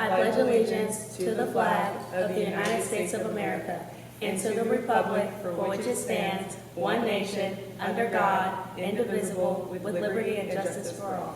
I pledge allegiance to the flag of the United States of America and to the republic for which it stands, one nation, under God, indivisible, with liberty and justice for all.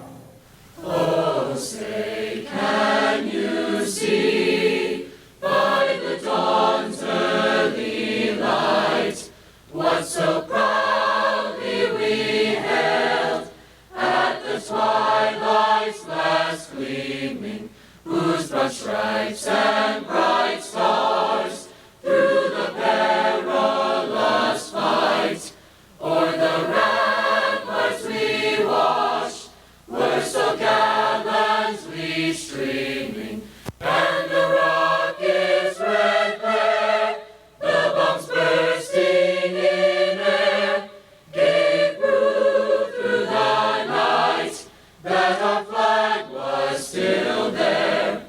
Oh, say, can you see by the dawn's early light what so proudly we hailed at the twilight's last gleaming, whose broad stripes and bright stars through the perilous fight o'er the ramparts we watched were so gallantly streaming, and the rocket's red glare, the bombs bursting in air, gave proof through the night that our flag was still there.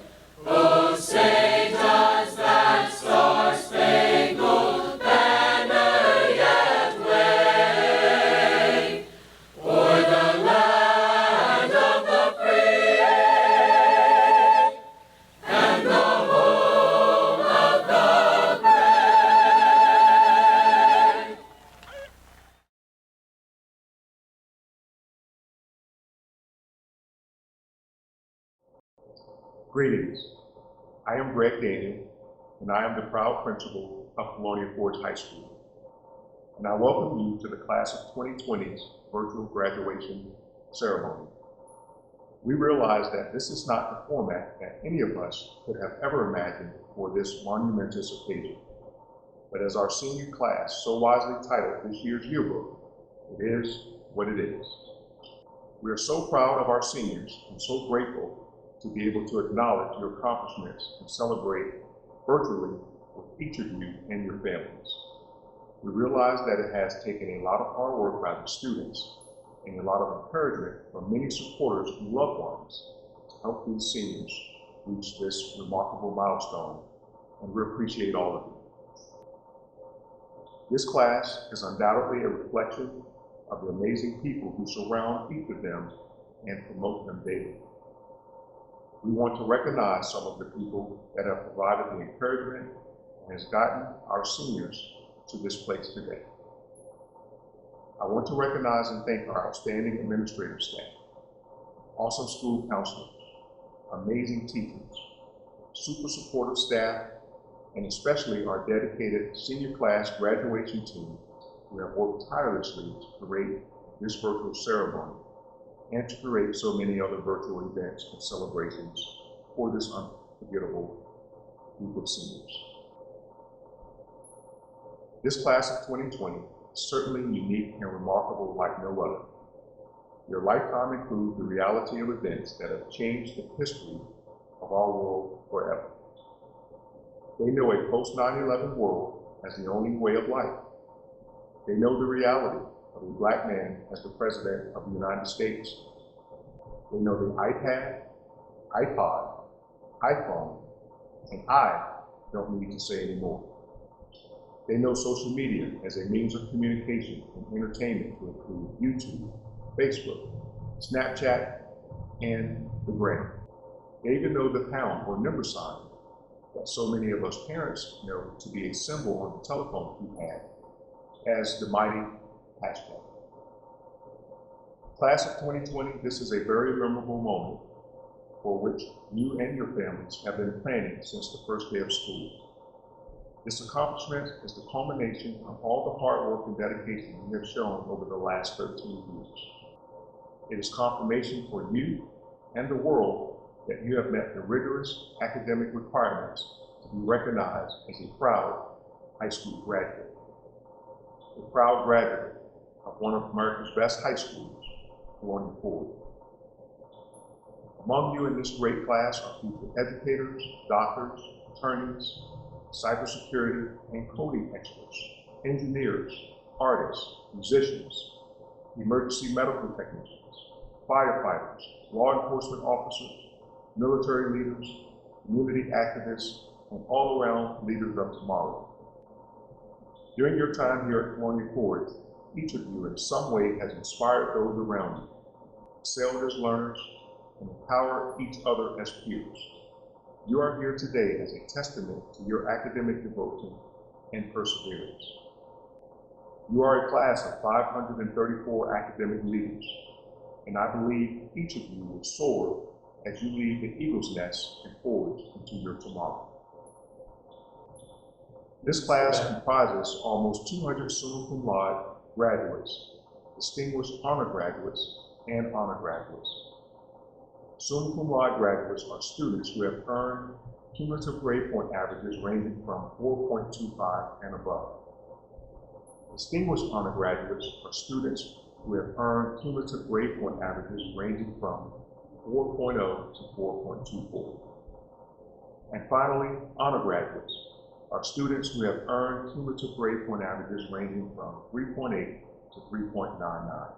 Oh, say does that star-spangled banner yet wave o'er the land of the free and the home of the brave? Greetings. I am Greg Daniel, and I am the proud principal of Colonial High School. And I welcome you to the class of 2020's virtual graduation ceremony. We realize that this is not the format that any of us could have ever imagined for this monumentous occasion. But as our senior class so wisely titled this year's yearbook, it is what it is. We are so proud of our seniors and so grateful to be able to acknowledge your accomplishments and celebrate virtually with each of you and your families. We realize that it has taken a lot of hard work by the students and a lot of encouragement from many supporters and loved ones to help these seniors reach this remarkable milestone, and we appreciate all of you. This class is undoubtedly a reflection of the amazing people who surround each of them and promote them daily. We want to recognize some of the people that have provided the encouragement and has gotten our seniors to this place today. I want to recognize and thank our outstanding administrative staff, awesome school counselors, amazing teachers, super supportive staff, and especially our dedicated senior class graduation team who have worked tirelessly to create this virtual ceremony and to create so many other virtual events and celebrations for this unforgettable group of seniors. This class of 2020 is certainly unique and remarkable like no other. Your lifetime includes the reality of events that have changed the history of our world forever. They know a post-9/11 world as the only way of life. They know the reality of a black man as the President of the United States. They know the iPad, iPod, iPhone, and I don't need to say anymore. They know social media as a means of communication and entertainment to include YouTube, Facebook, Snapchat, and the Gram. They even know the pound or number sign that so many of us parents know to be a symbol on the telephone keypad as the mighty hashtag. Class of 2020, this is a very memorable moment for which you and your families have been planning since the first day of school. This accomplishment is the culmination of all the hard work and dedication you have shown over the last 13 years. It is confirmation for you and the world that you have met the rigorous academic requirements to be recognized as a proud high school graduate. A proud graduate of one of America's best high schools, Colonial. Among you in this great class are future educators, doctors, attorneys, cybersecurity and coding experts, engineers, artists, musicians, emergency medical technicians, firefighters, law enforcement officers, military leaders, community activists, and all-around leaders of tomorrow. During your time here at Colonial College, each of you in some way has inspired those around you, excelled as learners, and empowered each other as peers. you are here today as a testament to your academic devotion and perseverance. You are a class of 534 academic leaders, and I believe each of you will soar as you leave the eagle's nest and forge into your tomorrow. This class comprises almost 200 summa cum laude graduates, distinguished honor graduates, and honor graduates. Summa cum laude graduates are students who have earned cumulative grade point averages ranging from 4.25 and above. Distinguished honor graduates are students who have earned cumulative grade point averages ranging from 4.0 to 4.24. And finally, honor graduates are students who have earned cumulative grade point averages ranging from 3.8 to 3.99.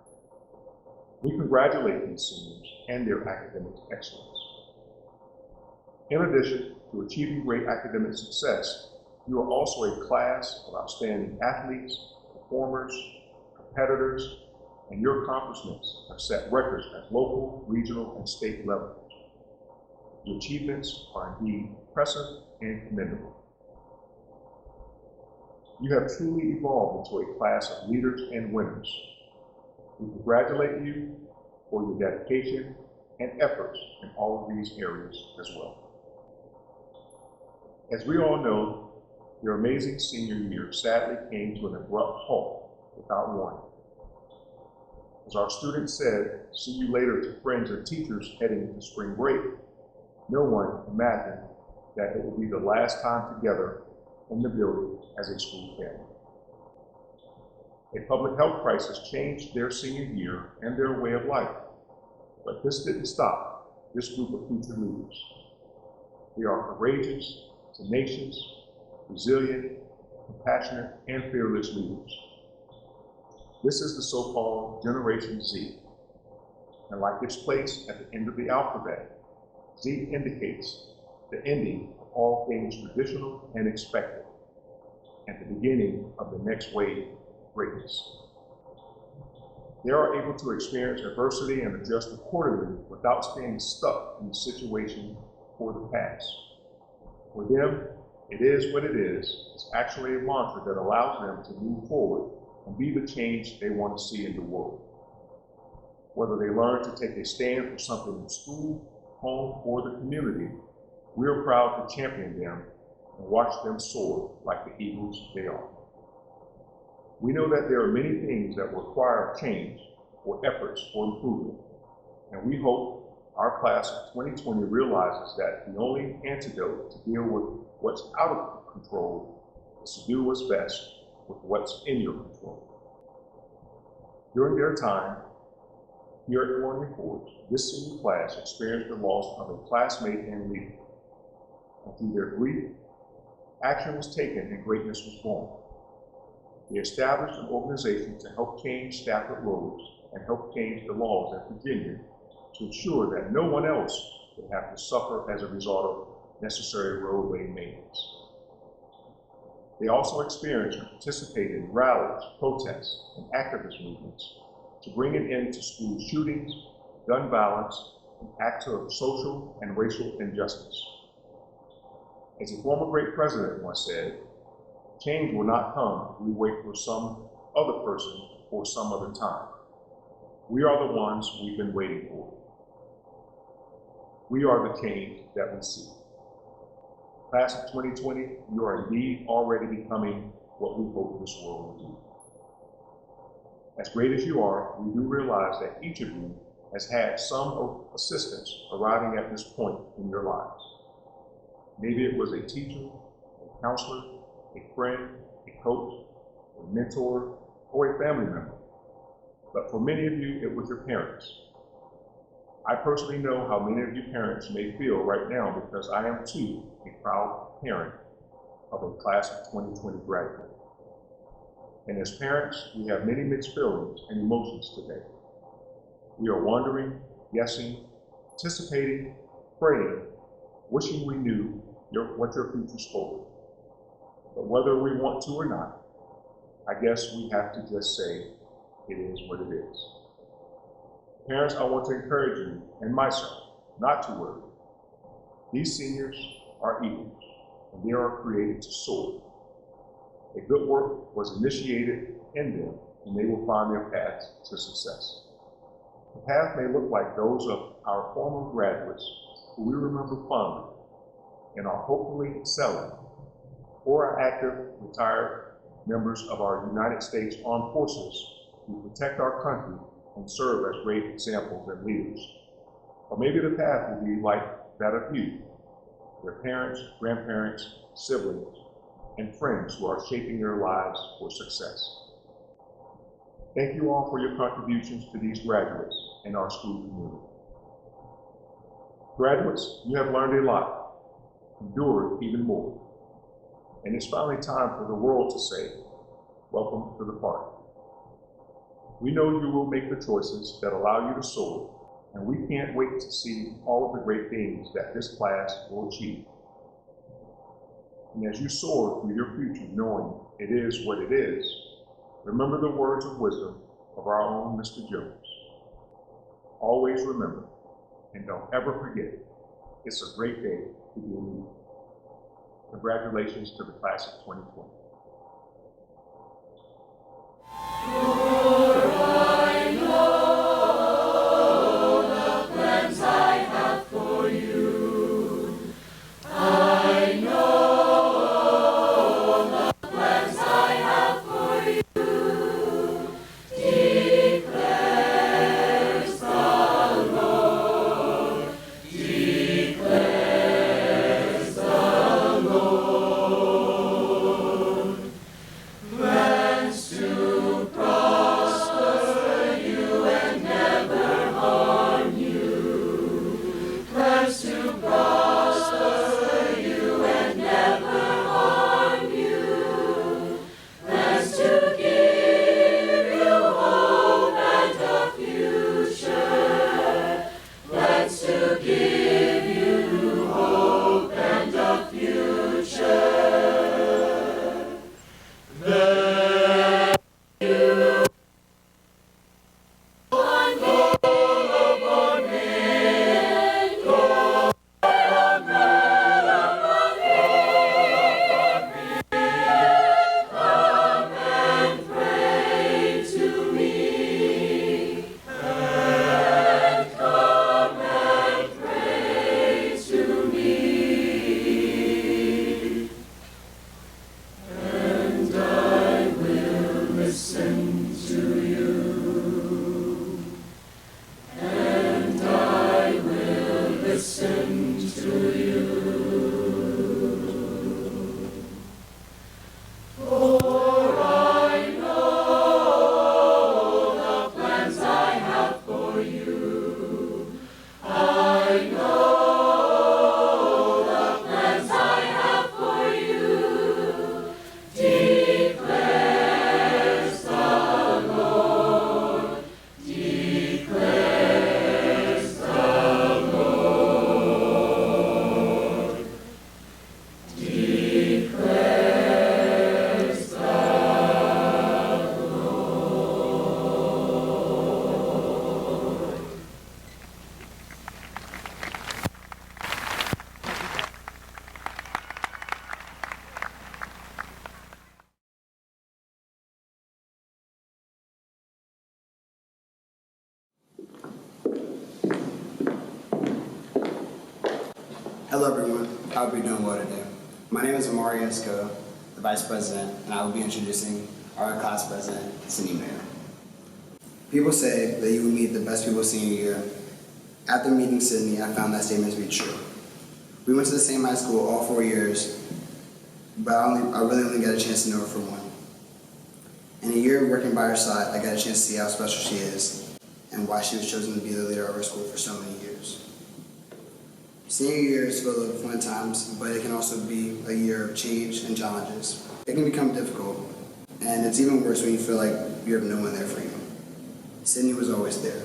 We congratulate these seniors and their academic excellence. In addition to achieving great academic success, you are also a class of outstanding athletes, performers, competitors, and your accomplishments have set records at local, regional, and state levels. Your achievements are indeed impressive and commendable. You have truly evolved into a class of leaders and winners. We congratulate you for your dedication and efforts in all of these areas as well. As we all know, your amazing senior year sadly came to an abrupt halt without warning. As our students said, "See you later" to friends and teachers heading into spring break, no one imagined that it would be the last time together in the building as a school family. A public health crisis changed their senior year and their way of life, but this didn't stop this group of future leaders. They are courageous, tenacious, resilient, compassionate, and fearless leaders. This is the so-called Generation Z, and like its place at the end of the alphabet, Z indicates the ending of all things traditional and expected, and the beginning of the next wave of greatness. They are able to experience adversity and adjust accordingly without staying stuck in the situation for the past. For them, it is what it is. It's actually a mantra that allows them to move forward and be the change they want to see in the world. Whether they learn to take a stand for something in school, home, or the community, we are proud to champion them and watch them soar like the eagles they are. We know that there are many things that require change or efforts for improvement, and we hope our class of 2020 realizes that the only antidote to deal with what's out of control is to do what's best with what's in your control. During their time here at Colonial Forge, this senior class experienced the loss of a classmate and leader. And through their grief, action was taken and greatness was born. They established an organization to help change Stafford roads and help change the laws in Virginia to ensure that no one else would have to suffer as a result of necessary roadway maintenance. They also experienced and participated in rallies, protests, and activist movements to bring an end to school shootings, gun violence, and acts of social and racial injustice. As a former great president once said, change will not come if we wait for some other person or some other time. We are the ones we've been waiting for. We are the change that we see. Class of 2020, you are indeed already becoming what we hope this world will be. As great as you are, we do realize that each of you has had some assistance arriving at this point in your lives. Maybe it was a teacher, a counselor, a friend, a coach, a mentor, or a family member. But for many of you, it was your parents. I personally know how many of you parents may feel right now because I am too a proud parent of a class of 2020 graduate. And as parents, we have many mixed feelings and emotions today. We are wondering, guessing, anticipating, praying, wishing we knew what your future spoke. But whether we want to or not, I guess we have to just say, it is what it is. Parents, I want to encourage you and myself not to worry. These seniors are eagles, and they are created to soar. A good work was initiated in them, and they will find their paths to success. The path may look like those of our former graduates who we remember fondly and are hopefully excelling, or our active, retired members of our United States Armed Forces who protect our country and serve as great examples and leaders. Or maybe the path will be like that of you, their parents, grandparents, siblings, and friends who are shaping their lives for success. Thank you all for your contributions to these graduates and our school community. Graduates, you have learned a lot, endured even more, and it's finally time for the world to say, welcome to the party. We know you will make the choices that allow you to soar, and we can't wait to see all of the great things that this class will achieve. And as you soar through your future knowing it is what it is, remember the words of wisdom of our own Mr. Jones. Always remember, and don't ever forget, it's a great day to be a leader. Congratulations to the class of 2020. Hello everyone, I hope you're doing well today. My name is Amari Esco, the Vice President, and I will be introducing our class president, Cindy Mayer. People say that you will meet the best people senior year. After meeting Sydney, I found that statement to be true. We went to the same high school all 4 years, but I really only got a chance to know her for one. In a year of working by her side, I got a chance to see how special she is and why she was chosen to be the leader of our school for so many years. Senior year is full of fun times, but it can also be a year of change and challenges. It can become difficult, and it's even worse when you feel like you have no one there for you. Sydney was always there.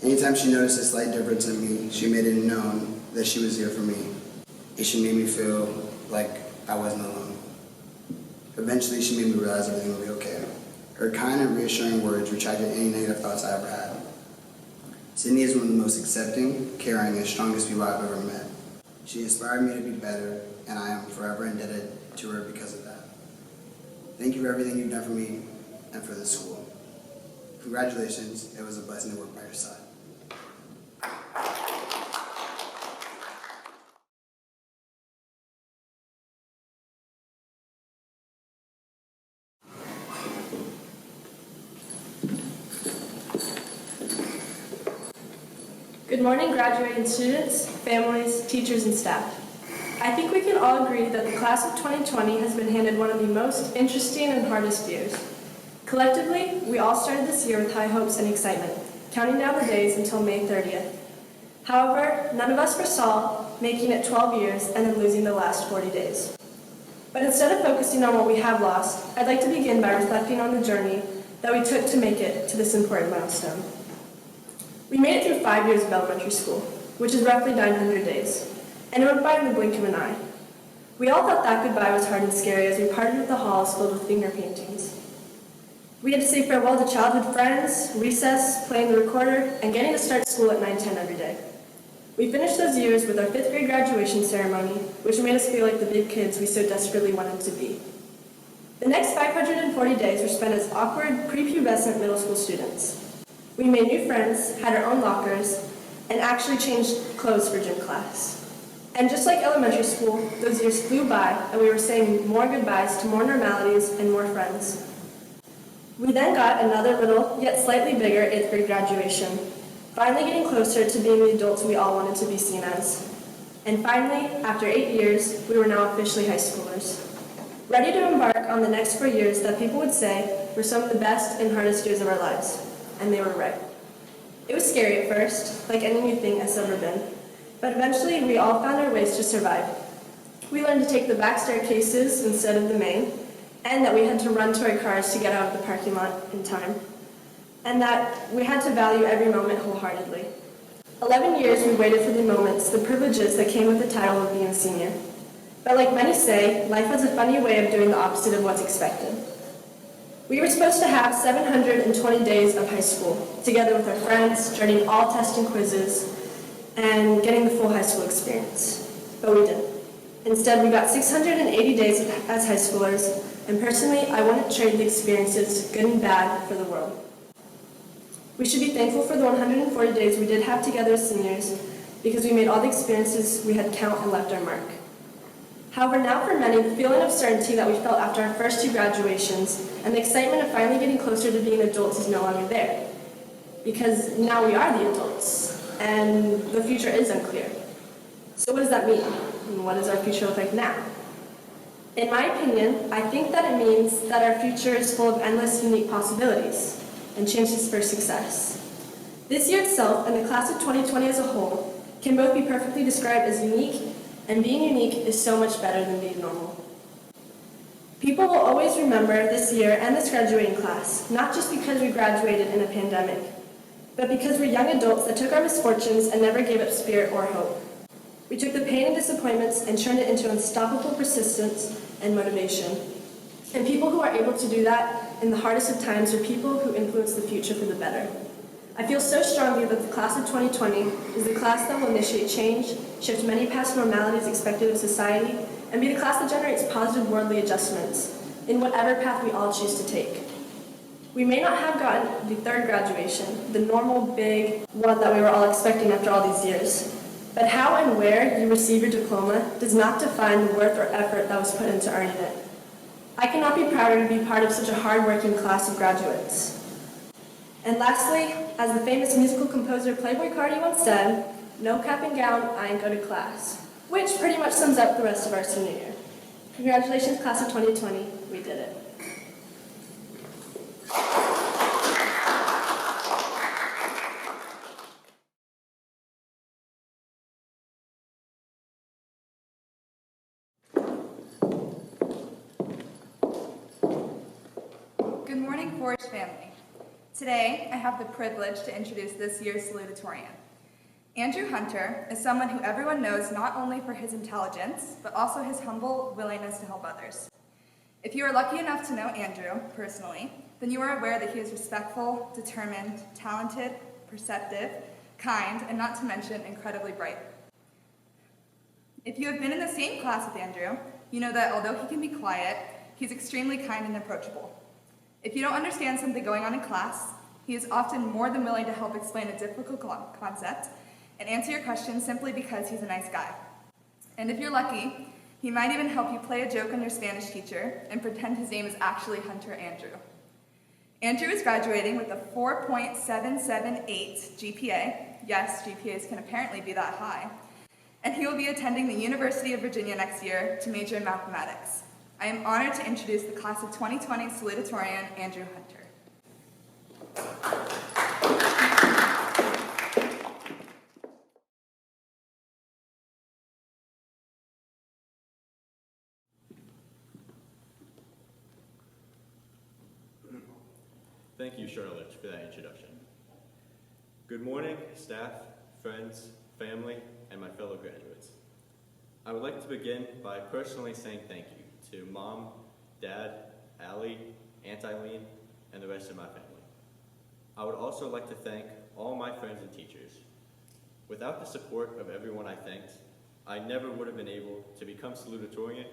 Anytime she noticed a slight difference in me, she made it known that she was there for me, and she made me feel like I wasn't alone. Eventually, she made me realize everything would be okay. Her kind and reassuring words retracted any negative thoughts I ever had. Sydney is one of the most accepting, caring, and strongest people I've ever met. She inspired me to be better, and I am forever indebted to her because of that. Thank you for everything you've done for me and for the school. Congratulations, it was a blessing to work by your side. Good morning, graduating students, families, teachers, and staff. I think we can all agree that the class of 2020 has been handed one of the most interesting and hardest years. Collectively, we all started this year with high hopes and excitement, counting down the days until May 30th. However, none of us foresaw making it 12 years and then losing the last 40 days. But instead of focusing on what we have lost, I'd like to begin by reflecting on the journey that we took to make it to this important milestone. We made it through 5 years of elementary school, which is roughly 900 days, and it went by in the blink of an eye. We all thought that goodbye was hard and scary as we parted with the halls filled with finger paintings. We had to say farewell to childhood friends, recess, playing the recorder, and getting to start school at 9:10 every day. We finished those years with our 5th grade graduation ceremony, which made us feel like the big kids we so desperately wanted to be. The next 540 days were spent as awkward, prepubescent middle school students. We made new friends, had our own lockers, and actually changed clothes for gym class. And just like elementary school, those years flew by, and we were saying more goodbyes to more normalities and more friends. We then got another little, yet slightly bigger 8th grade graduation, finally getting closer to being the adults we all wanted to be seen as. And finally, after 8 years, we were now officially high schoolers, ready to embark on the next 4 years that people would say were some of the best and hardest years of our lives. And they were right. It was scary at first, like any new thing has ever been, but eventually we all found our ways to survive. We learned to take the back staircases instead of the main, and that we had to run to our cars to get out of the parking lot in time, and that we had to value every moment wholeheartedly. 11 years we waited for the moments, the privileges that came with the title of being a senior. But like many say, life has a funny way of doing the opposite of what's expected. We were supposed to have 720 days of high school, together with our friends, dreading all tests and quizzes, and getting the full high school experience. But we didn't. Instead, we got 680 days as high schoolers, and personally, I wouldn't trade the experiences, good and bad, for the world. We should be thankful for the 140 days we did have together as seniors, because we made all the experiences we had count and left our mark. However, now for many, the feeling of certainty that we felt after our first 2 graduations and the excitement of finally getting closer to being adults is no longer there. Because now we are the adults, and the future is unclear. So what does that mean? And what does our future look like now? In my opinion, I think that it means that our future is full of endless unique possibilities and chances for success. This year itself and the class of 2020 as a whole can both be perfectly described as unique, and being unique is so much better than being normal. People will always remember this year and this graduating class, not just because we graduated in a pandemic, but because we're young adults that took our misfortunes and never gave up spirit or hope. We took the pain and disappointments and turned it into unstoppable persistence and motivation. And people who are able to do that in the hardest of times are people who influence the future for the better. I feel so strongly that the class of 2020 is the class that will initiate change, shift many past normalities expected of society, and be the class that generates positive worldly adjustments in whatever path we all choose to take. We may not have gotten the 3rd graduation, the normal big one that we were all expecting after all these years, but how and where you receive your diploma does not define the worth or effort that was put into earning it. I cannot be prouder to be part of such a hard-working class of graduates. And lastly, as the famous musical composer Playboy Cardi once said, "No cap and gown, I ain't go to class," which pretty much sums up the rest of our senior year. Congratulations, class of 2020, we did it. Good morning, Forge family. Today, I have the privilege to introduce this year's salutatorian. Andrew Hunter is someone who everyone knows not only for his intelligence, but also his humble willingness to help others. If you are lucky enough to know Andrew personally, then you are aware that he is respectful, determined, talented, perceptive, kind, and not to mention incredibly bright. If you have been in the same class with Andrew, you know that although he can be quiet, he's extremely kind and approachable. If you don't understand something going on in class, he is often more than willing to help explain a difficult concept and answer your questions simply because he's a nice guy. And if you're lucky, he might even help you play a joke on your Spanish teacher and pretend his name is actually Hunter Andrew. Andrew is graduating with a 4.778 GPA. Yes, GPAs can apparently be that high. And he will be attending the University of Virginia next year to major in mathematics. I am honored to introduce the class of 2020 salutatorian, Andrew Hunter. Thank you, Charlotte, for that introduction. Good morning, staff, friends, family, and my fellow graduates. I would like to begin by personally saying thank you to Mom, Dad, Allie, Aunt Eileen, and the rest of my family. I would also like to thank all my friends and teachers. Without the support of everyone I thanked, I never would have been able to become salutatorian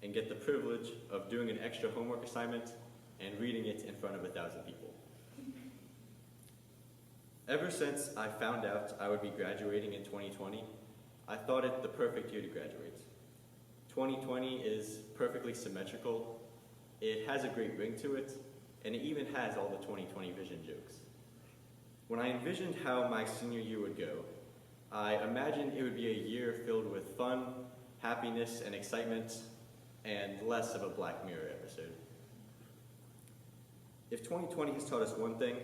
and get the privilege of doing an extra homework assignment and reading it in front of 1,000 people. Ever since I found out I would be graduating in 2020, I thought it the perfect year to graduate. 2020 is perfectly symmetrical, it has a great ring to it, and it even has all the 2020 vision jokes. When I envisioned how my senior year would go, I imagined it would be a year filled with fun, happiness, and excitement, and less of a Black Mirror episode. If 2020 has taught us one thing,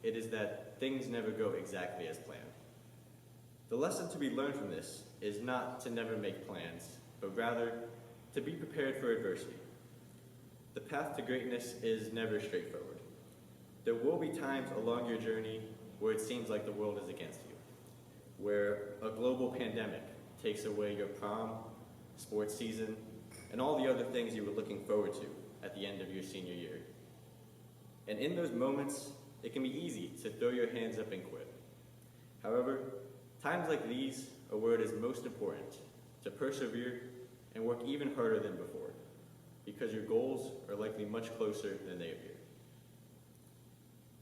it is that things never go exactly as planned. The lesson to be learned from this is not to never make plans, but rather to be prepared for adversity. The path to greatness is never straightforward. There will be times along your journey where it seems like the world is against you, where a global pandemic takes away your prom, sports season, and all the other things you were looking forward to at the end of your senior year. And in those moments, it can be easy to throw your hands up and quit. However, times like these are where it is most important to persevere and work even harder than before, because your goals are likely much closer than they appear.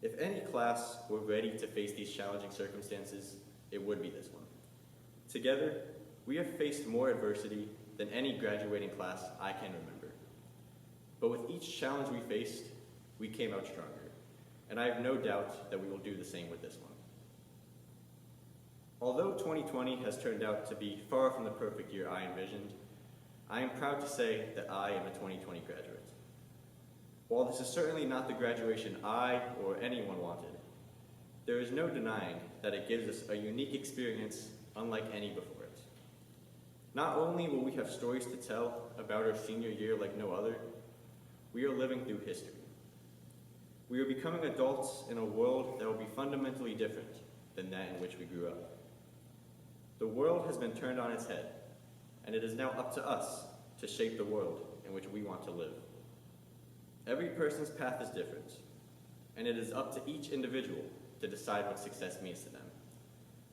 If any class were ready to face these challenging circumstances, it would be this one. Together, we have faced more adversity than any graduating class I can remember. But with each challenge we faced, we came out stronger, and I have no doubt that we will do the same with this one. Although 2020 has turned out to be far from the perfect year I envisioned, I am proud to say that I am a 2020 graduate. While this is certainly not the graduation I or anyone wanted, there is no denying that it gives us a unique experience unlike any before it. Not only will we have stories to tell about our senior year like no other, we are living through history. We are becoming adults in a world that will be fundamentally different than that in which we grew up. The world has been turned on its head, and it is now up to us to shape the world in which we want to live. Every person's path is different, and it is up to each individual to decide what success means to them.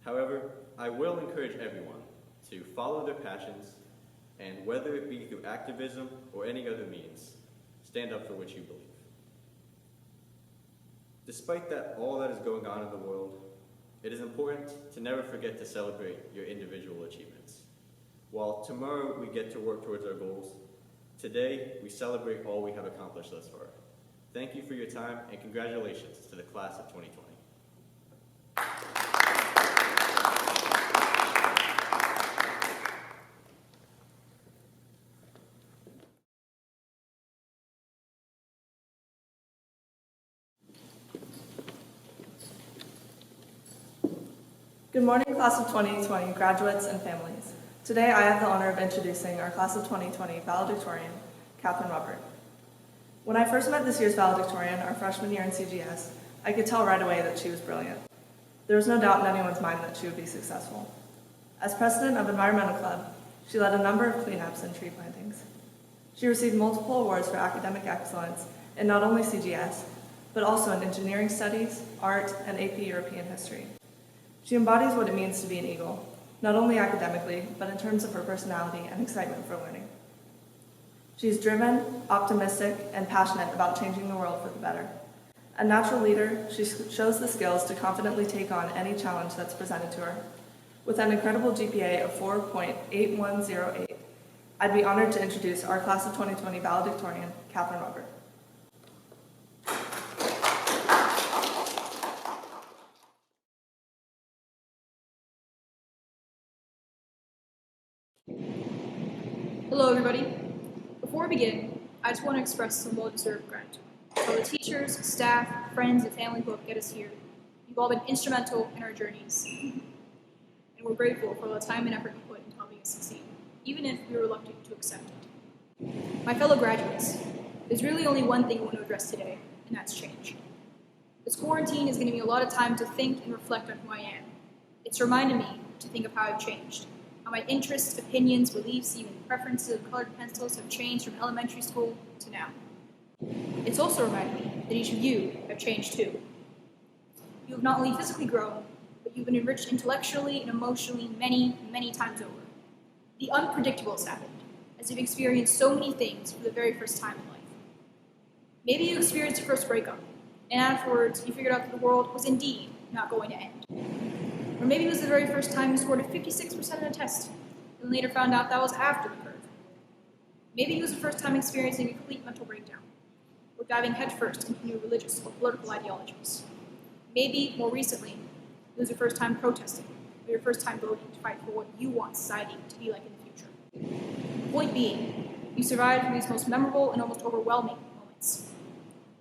However, I will encourage everyone to follow their passions, and whether it be through activism or any other means, stand up for what you believe. Despite all that is going on in the world, it is important to never forget to celebrate your individual achievements. While tomorrow we get to work towards our goals, today we celebrate all we have accomplished thus far. Thank you for your time, and congratulations to the class of 2020. Good morning, class of 2020, graduates and families. Today I have the honor of introducing our class of 2020 valedictorian, Catherine Ruppert. When I first met this year's valedictorian, our freshman year in CGS, I could tell right away that she was brilliant. There was no doubt in anyone's mind that she would be successful. As president of Environmental Club, she led a number of cleanups and tree plantings. She received multiple awards for academic excellence in not only CGS, but also in engineering studies, art, and AP European history. She embodies what it means to be an eagle, not only academically, but in terms of her personality and excitement for learning. She's driven, optimistic, and passionate about changing the world for the better. A natural leader, she shows the skills to confidently take on any challenge that's presented to her. With an incredible GPA of 4.8108, I'd be honored to introduce our class of 2020 valedictorian, Catherine Weber. Hello, everybody. Before we begin, I just want to express some well-deserved gratitude to all the teachers, staff, friends, and family who have get us here. You've all been instrumental in our journeys, and we're grateful for all the time and effort you put into helping us succeed, even if we were reluctant to accept it. My fellow graduates, there's really only one thing I want to address today, and that's change. This quarantine is giving me a lot of time to think and reflect on who I am. It's reminded me to think of how I've changed, how my interests, opinions, beliefs, even preferences of colored pencils have changed from elementary school to now. It's also reminded me that each of you have changed too. You have not only physically grown, but you've been enriched intellectually and emotionally many, many times over. The unpredictable has happened, as you've experienced so many things for the very first time in life. Maybe you experienced your first breakup, and afterwards you figured out that the world was indeed not going to end. Or maybe it was the very first time you scored a 56% in a test, and later found out that was after the curve. Maybe it was the first time experiencing a complete mental breakdown, or diving headfirst into new religious or political ideologies. Maybe, more recently, it was your first time protesting, or your first time voting to fight for what you want society to be like in the future. The point being, you survived through these most memorable and almost overwhelming moments.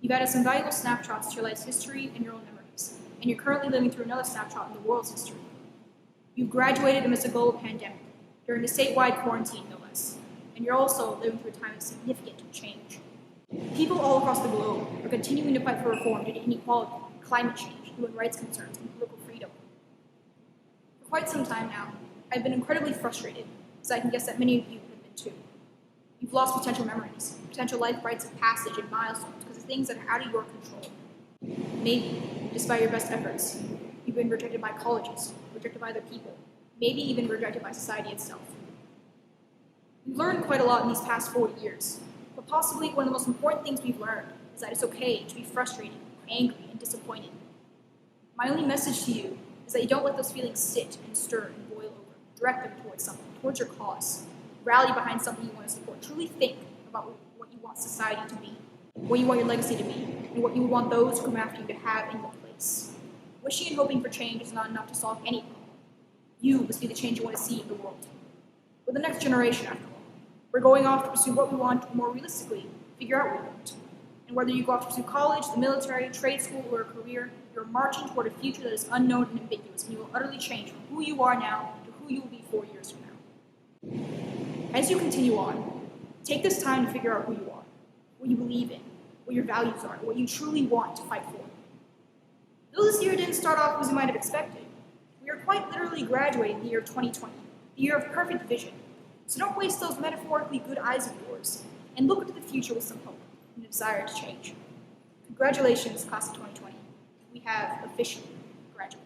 You've added some valuable snapshots to your life's history and your own memories, and you're currently living through another snapshot in the world's history. You've graduated amidst a global pandemic, during a statewide quarantine, no less, and you're also living through a time of significant change. People all across the globe are continuing to fight for reform due to inequality, climate change, human rights concerns, and political freedom. For quite some time now, I've been incredibly frustrated, as I can guess that many of you have been too. You've lost potential memories, potential life rites of passage and milestones because of things that are out of your control. Maybe, despite your best efforts, you've been rejected by colleges, rejected by other people, maybe even rejected by society itself. We've learned quite a lot in these past 40 years, but possibly one of the most important things we've learned is that it's okay to be frustrated, angry, and disappointed. My only message to you is that you don't let those feelings sit and stir and boil over. Direct them towards something, towards your cause. Rally behind something you want to support. Truly think about what you want society to be, what you want your legacy to be, and what you want those who come after you to have in your place. Wishing and hoping for change is not enough to solve any problem. You must be the change you want to see in the world. We're the next generation, after all. We're going off to pursue what we want, or more realistically, figure out what we want. And whether you go off to pursue college, the military, trade school, or a career, you're marching toward a future that is unknown and ambiguous, and you will utterly change from who you are now to who you will be 4 years from now. As you continue on, take this time to figure out who you are, what you believe in, what your values are, what you truly want to fight for. Though this year didn't start off as you might have expected, we are quite literally graduating the year 2020, the year of perfect vision. So don't waste those metaphorically good eyes of yours, and look into the future with some hope and a desire to change. Congratulations, class of 2020. We have officially graduated.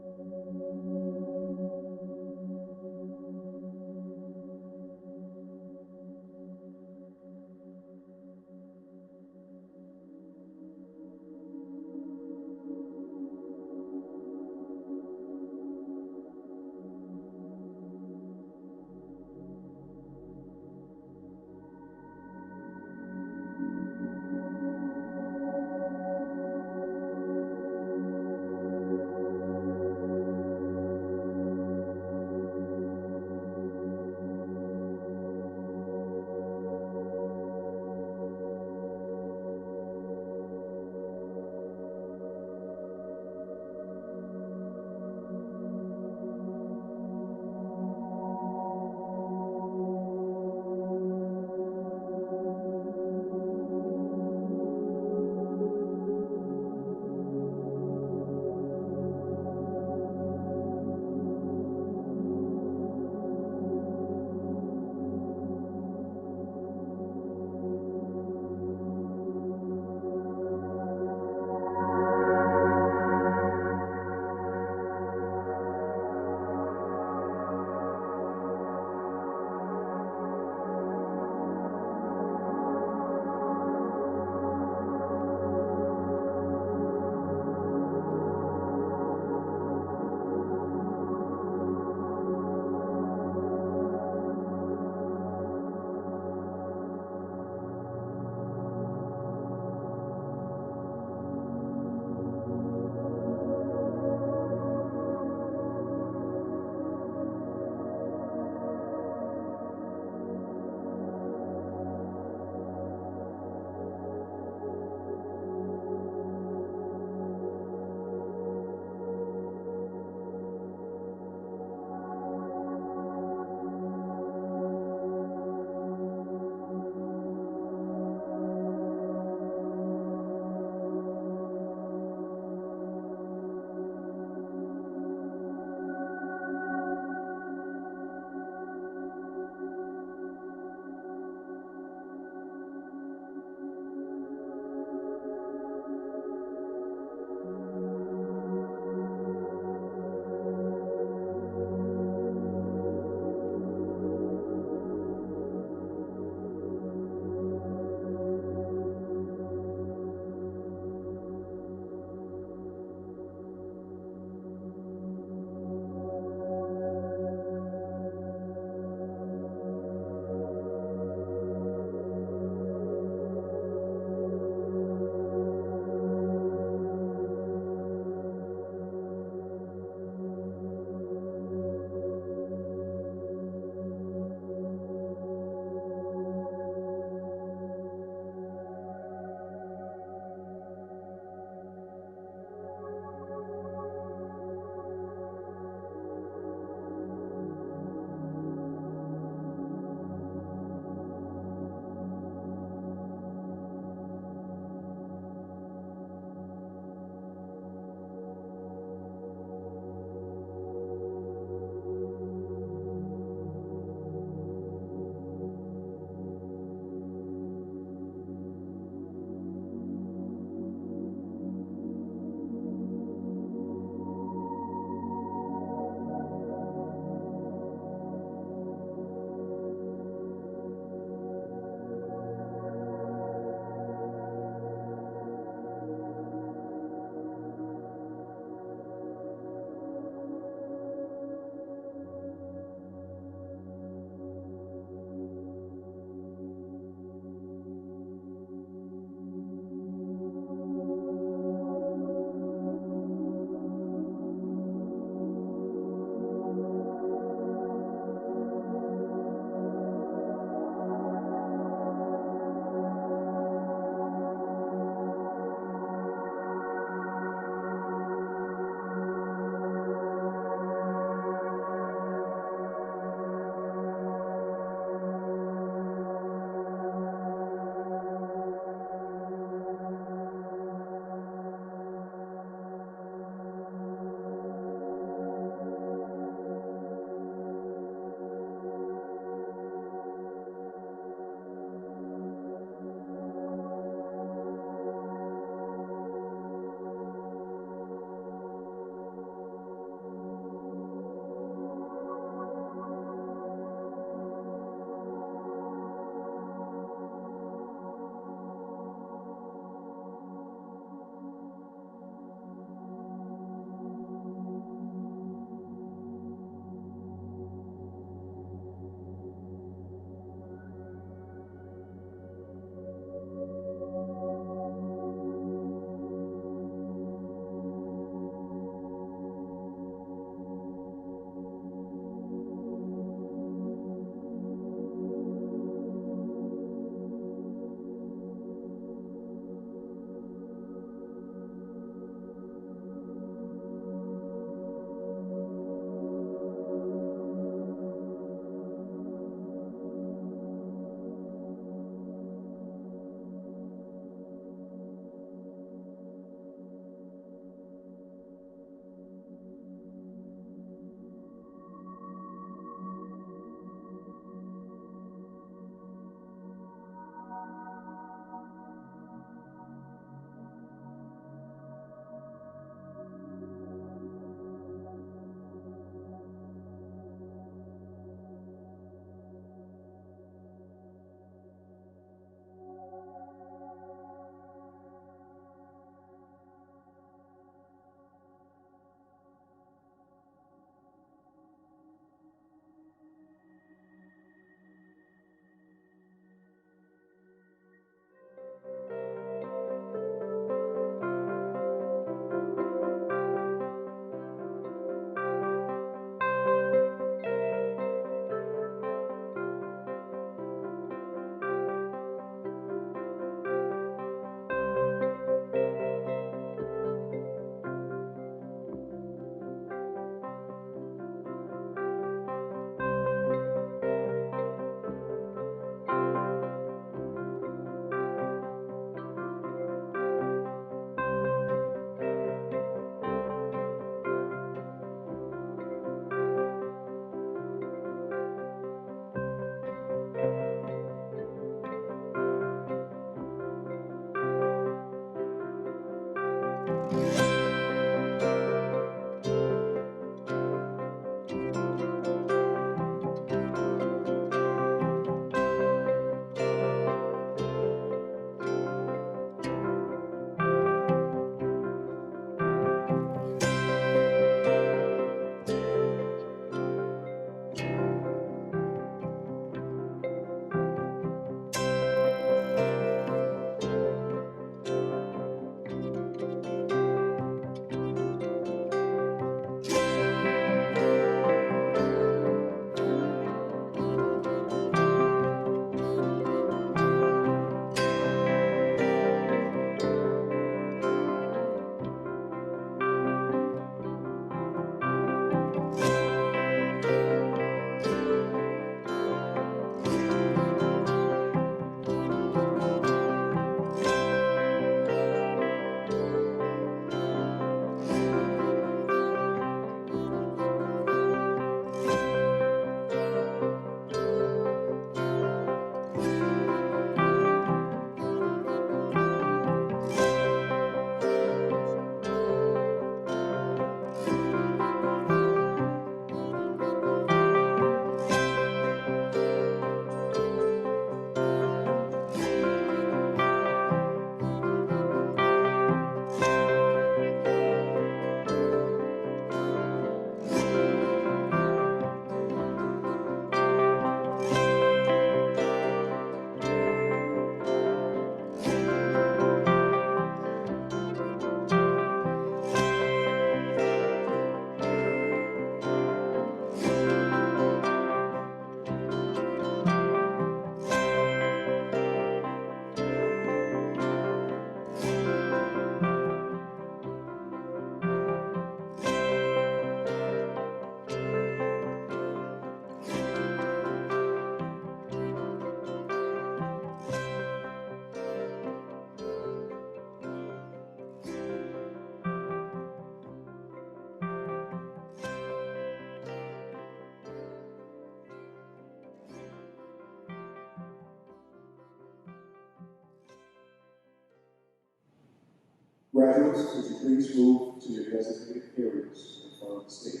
Graduates, would you please move to your designated areas in front of the stage.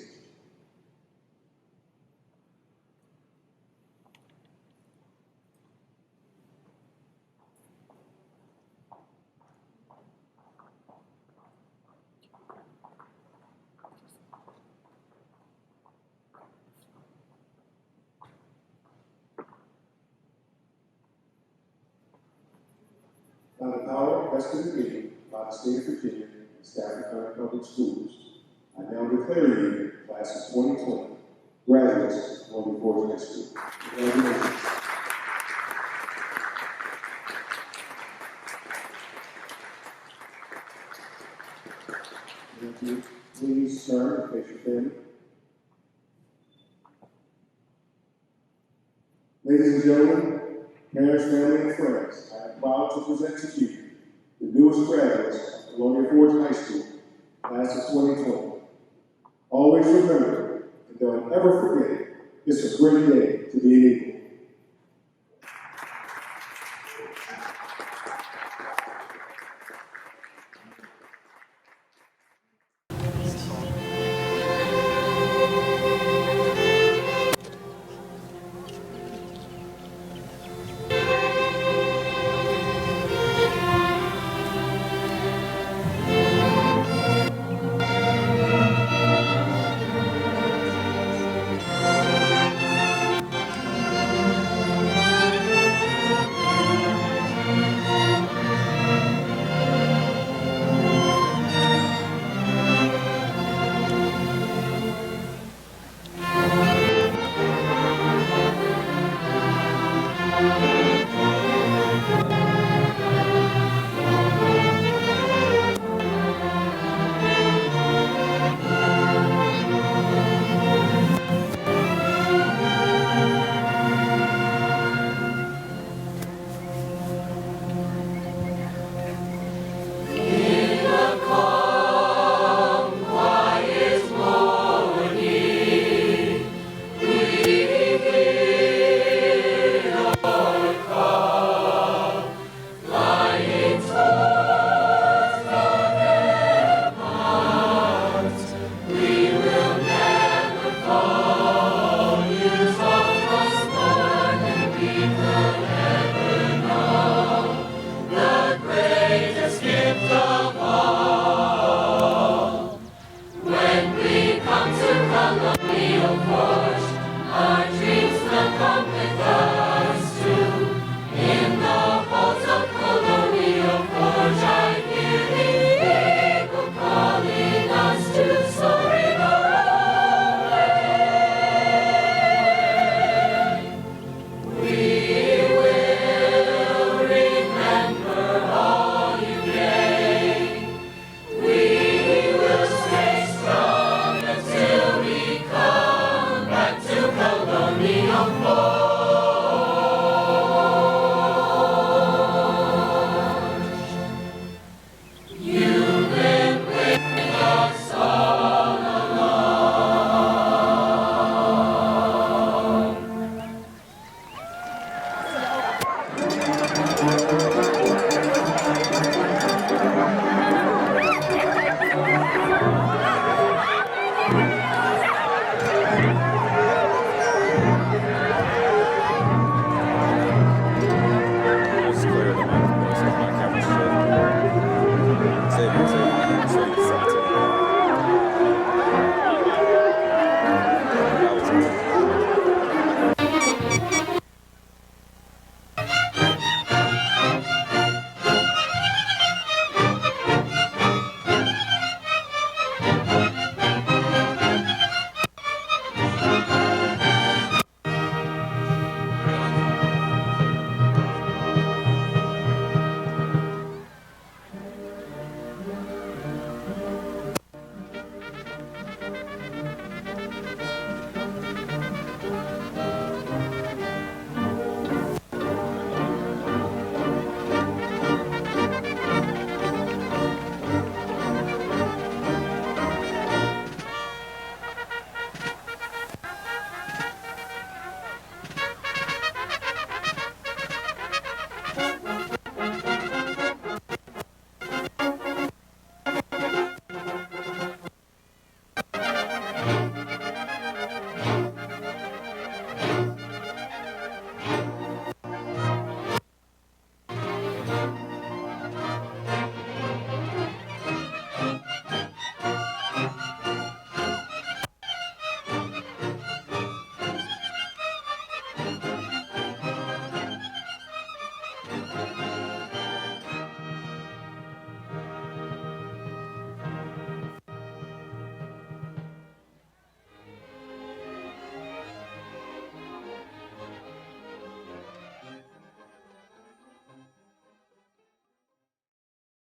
By the power vested in me by the state of Virginia and Stafford County Public Schools, I now declare you, class of 2020, graduates of Colonial High School. Congratulations. Thank you. Please turn and face your family. Ladies and gentlemen, parents, family, and friends, I am proud to present to you the newest graduates of Colonial High School, class of 2020. Always remember, and don't ever forget, it's a great day to be an Eagle.